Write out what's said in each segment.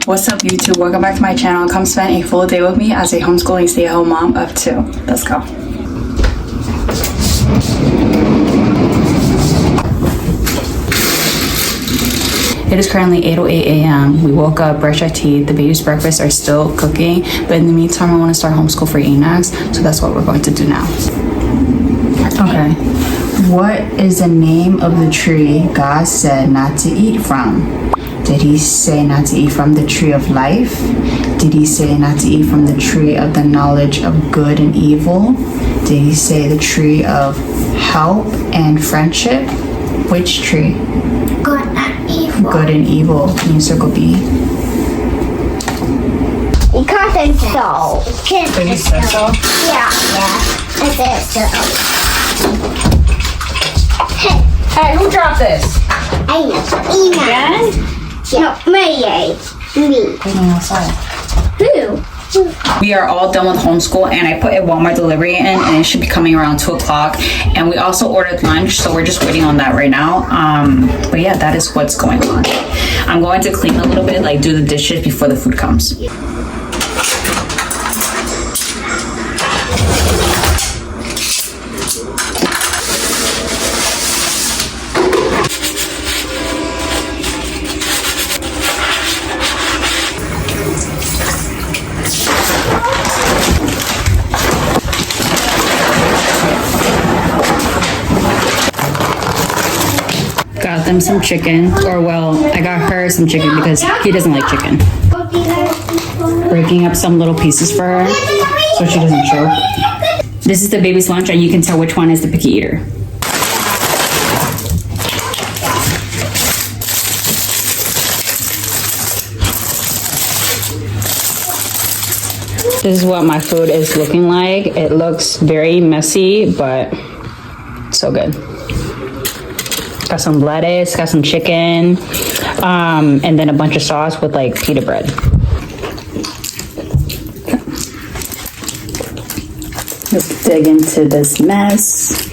What's up YouTube? Welcome back to my channel. Come spend a full day with me as a homeschooling stay-at-home mom of 2. Let's go. It is currently 8:08 a.m. We woke up, brushed our teeth, the baby's breakfast are still cooking, but in the meantime I want to start homeschool for Enox, so that's what we're going to do now. Okay. What is the name of the tree God said not to eat from? Did he say not to eat from the tree of life? Did he say not to eat from the tree of the knowledge of good and evil? Did he say the tree of help and friendship? Which tree? Good and evil. Good and evil. Can you circle B? You can't think so. Did you say so? Yeah. I said so. Hey, who dropped this? I know. Again? No, me. Going outside. Who? We are all done with homeschool and I put a Walmart delivery in and it should be coming around 2 o'clock. And we also ordered lunch, so we're just waiting on that right now. But yeah, that is what's going on. I'm going to clean a little bit, like do the dishes before the food comes. Got them some chicken, or well, I got her some chicken because he doesn't like chicken. Breaking up some little pieces for her so she doesn't choke. This is the baby's lunch and you can tell which one is the picky eater. This is what my food is looking like. It looks very messy, but so good. Got some lettuce, got some chicken, and then a bunch of sauce with like pita bread. Let's dig into this mess.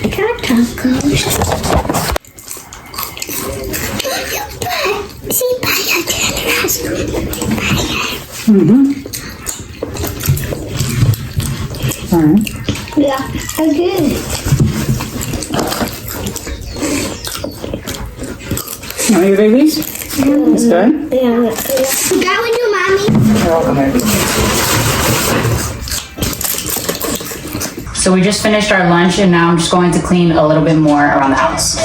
I got tacos. All right. Yeah, I did. You want your babies? It's good? Yeah. That with you, Mommy. You're welcome, baby. So we just finished our lunch and now I'm just going to clean a little bit more around the house.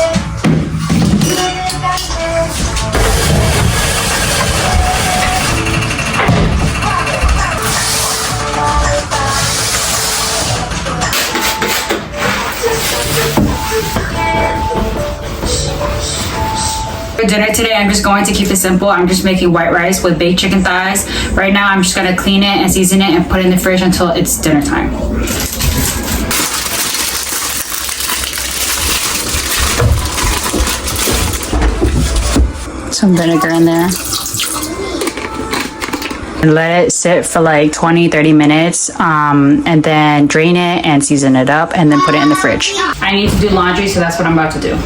For dinner today, I'm just going to keep it simple. I'm just making white rice with baked chicken thighs. Right now, I'm just gonna clean it and season it and put it in the fridge until it's dinner time. Some vinegar in there. And let it sit for like 20-30 minutes and then drain it and season it up and then put it in the fridge. I need to do laundry, so that's what I'm about to do.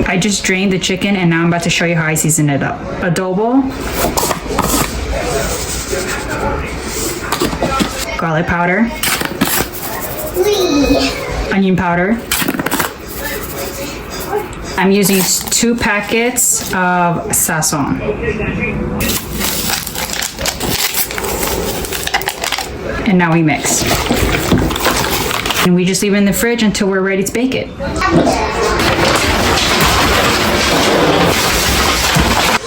I just drained the chicken and now I'm about to show you how I season it up. Adobo, garlic powder, onion powder. I'm using 2 packets of SAHM. And now we mix. And we just leave it in the fridge until we're ready to bake it.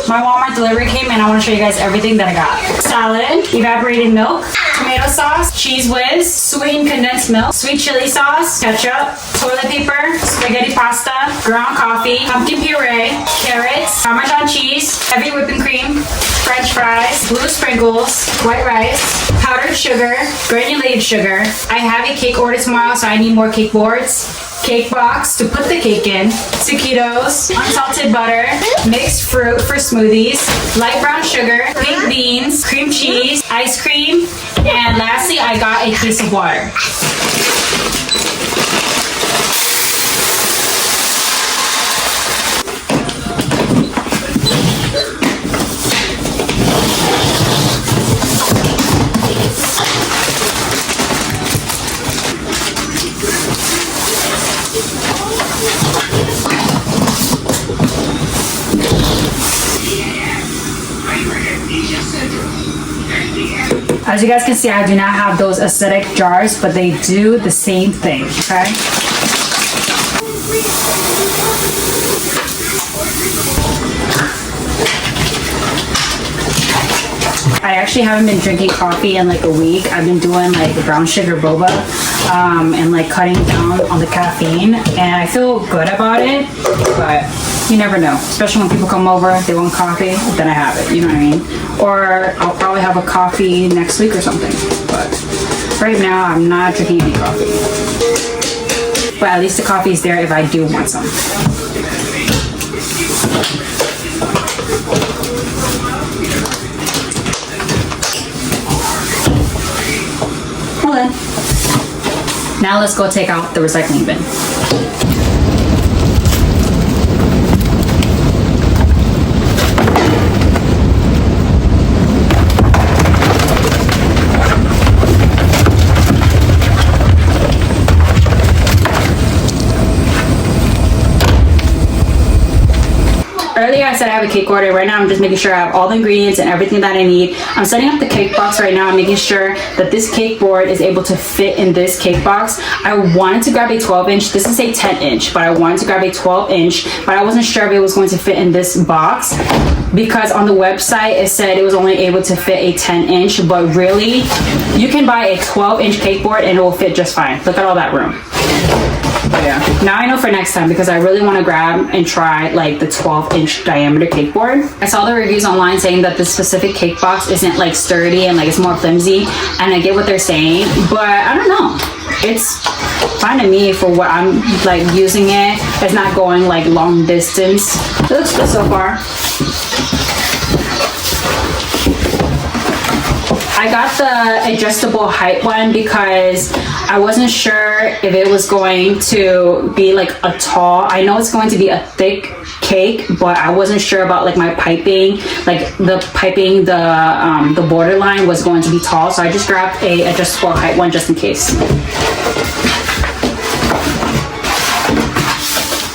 My Walmart delivery came and I want to show you guys everything that I got. Salad, evaporated milk, tomato sauce, cheese whiz, sweetened condensed milk, sweet chili sauce, ketchup, toilet paper, spaghetti pasta, ground coffee, pumpkin puree, carrots, Parmesan cheese, heavy whipping cream, French fries, blue sprinkles, white rice, powdered sugar, granulated sugar. I have a cake order tomorrow, so I need more cake boards. Cake box to put the cake in, taquitos, unsalted butter, mixed fruit for smoothies, light brown sugar, baked beans, cream cheese, ice cream, and lastly, I got a case of water. As you guys can see, I do not have those acidic jars, but they do the same thing, okay? I actually haven't been drinking coffee in like a week. I've been doing like brown sugar boba and like cutting down on the caffeine, and I feel good about it, but you never know. Especially when people come over, they want coffee, then I have it, you know what I mean? Or I'll probably have a coffee next week or something, but right now I'm not drinking any coffee. But at least the coffee is there if I do want some. Well then, now let's go take out the recycling bin. Earlier I said I have a cake order. Right now I'm just making sure I have all the ingredients and everything that I need. I'm setting up the cake box right now. I'm making sure that this cake board is able to fit in this cake box. I wanted to grab a 12-inch. This is a 10-inch, but I wanted to grab a 12-inch, but I wasn't sure if it was going to fit in this box because on the website it said it was only able to fit a 10-inch, but really you can buy a 12-inch cake board and it will fit just fine. Look at all that room. Yeah. Now I know for next time because I really want to grab and try like the 12-inch diameter cake board. I saw the reviews online saying that this specific cake box isn't like sturdy and like it's more flimsy, and I get what they're saying, but I don't know. It's fine to me for what I'm like using it. It's not going like long distance. It looks good so far. I got the adjustable height one because I wasn't sure if it was going to be like a tall. I know it's going to be a thick cake, but I wasn't sure about like my piping, like the piping, the borderline was going to be tall. So I just grabbed a adjustable height one just in case.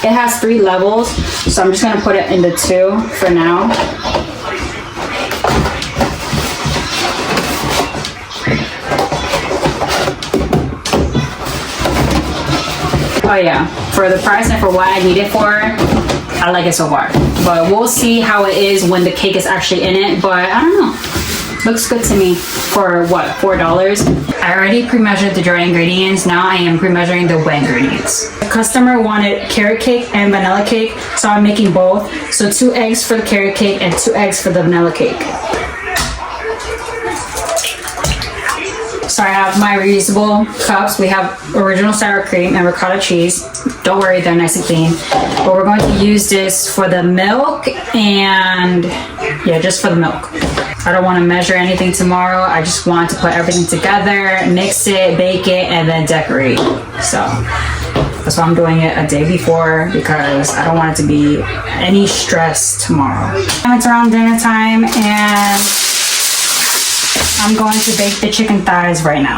It has 3 levels, so I'm just gonna put it in the 2 for now. Oh yeah, for the price and for what I need it for, I like it so far. But we'll see how it is when the cake is actually in it, but I don't know. Looks good to me for what, $4? I already pre-measured the dry ingredients. Now I am pre-measuring the wet ingredients. The customer wanted carrot cake and vanilla cake, so I'm making both. So 2 eggs for the carrot cake and 2 eggs for the vanilla cake. So I have my reusable cups. We have original sour cream and ricotta cheese. Don't worry, they're nice and clean. But we're going to use this for the milk and yeah, just for the milk. I don't want to measure anything tomorrow. I just want to put everything together, mix it, bake it, and then decorate. So that's why I'm doing it a day before because I don't want it to be any stress tomorrow. It's around dinner time and I'm going to bake the chicken thighs right now.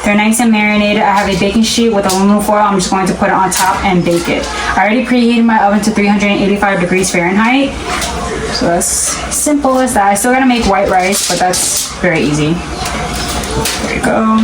They're nice and marinated. I have a baking sheet with aluminum foil. I'm just going to put it on top and bake it. I already preheated my oven to 385 degrees Fahrenheit. So that's simple as that. I still gotta make white rice, but that's very easy. There you go.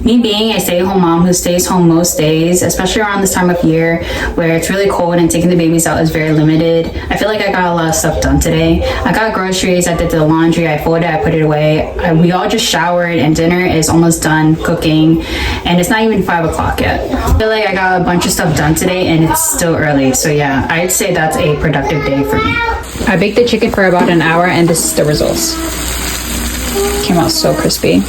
Me being a stay-at-home mom who stays home most days, especially around this time of year where it's really cold and taking the babies out is very limited, I feel like I got a lot of stuff done today. I got groceries, I did the laundry, I folded, I put it away. We all just showered and dinner is almost done cooking and it's not even 5 o'clock yet. I feel like I got a bunch of stuff done today and it's still early. So yeah, I'd say that's a productive day for me. I baked the chicken for about an hour and this is the results. Came out so crispy.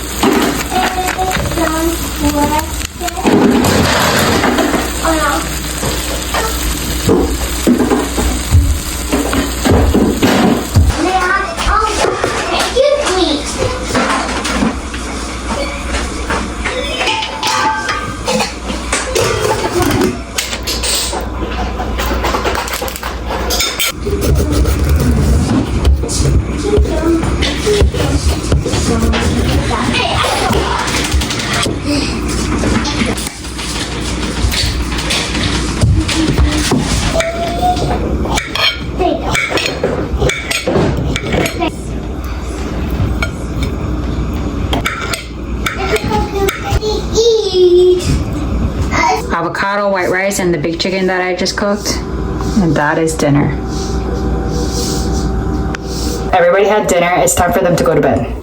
Avocado, white rice, and the big chicken that I just cooked. And that is dinner. Everybody had dinner. It's time for them to go to bed.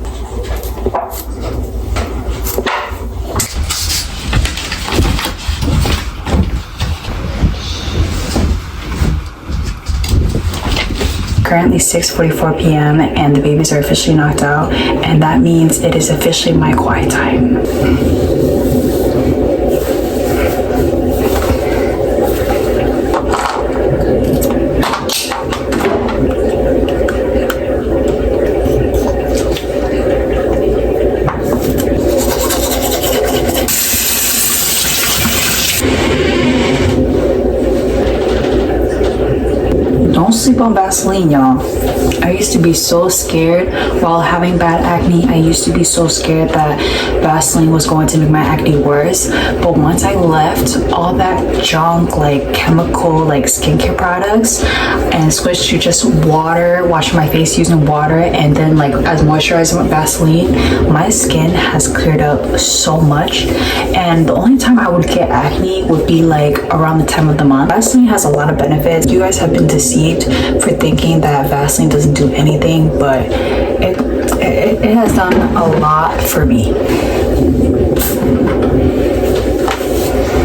Currently 6:44 p.m. and the babies are officially knocked out, and that means it is officially my quiet time. Don't sleep on Vaseline, y'all. I used to be so scared while having bad acne. I used to be so scared that Vaseline was going to make my acne worse. But once I left all that junk, like chemical, like skincare products, and switched to just water, washing my face using water, and then like as moisturizer with Vaseline, my skin has cleared up so much. And the only time I would get acne would be like around the time of the month. Vaseline has a lot of benefits. You guys have been deceived for thinking that Vaseline doesn't do anything, but it has done a lot for me.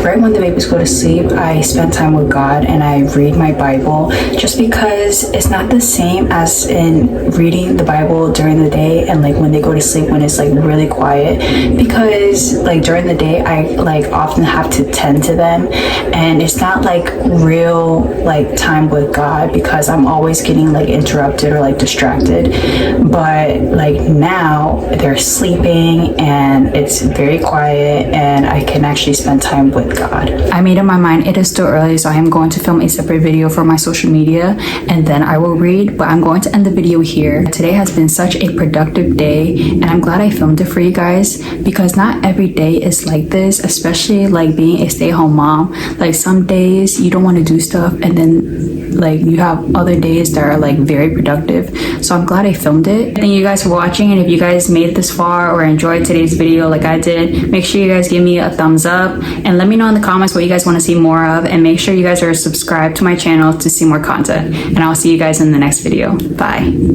Right when the babies go to sleep, I spend time with God and I read my Bible, just because it's not the same as in reading the Bible during the day and like when they go to sleep when it's like really quiet, because like during the day I like often have to tend to them and it's not like real like time with God because I'm always getting like interrupted or like distracted. But like now they're sleeping and it's very quiet and I can actually spend time with God. I made up my mind it is still early, so I am going to film a separate video for my social media and then I will read, but I'm going to end the video here. Today has been such a productive day and I'm glad I filmed it for you guys because not every day is like this, especially like being a stay-at-home mom. Like some days you don't want to do stuff and then like you have other days that are like very productive. So I'm glad I filmed it. Thank you guys for watching, and if you guys made it this far or enjoyed today's video like I did, make sure you guys give me a thumbs up and let me know in the comments what you guys want to see more of, and make sure you guys are subscribed to my channel to see more content, and I'll see you guys in the next video. Bye.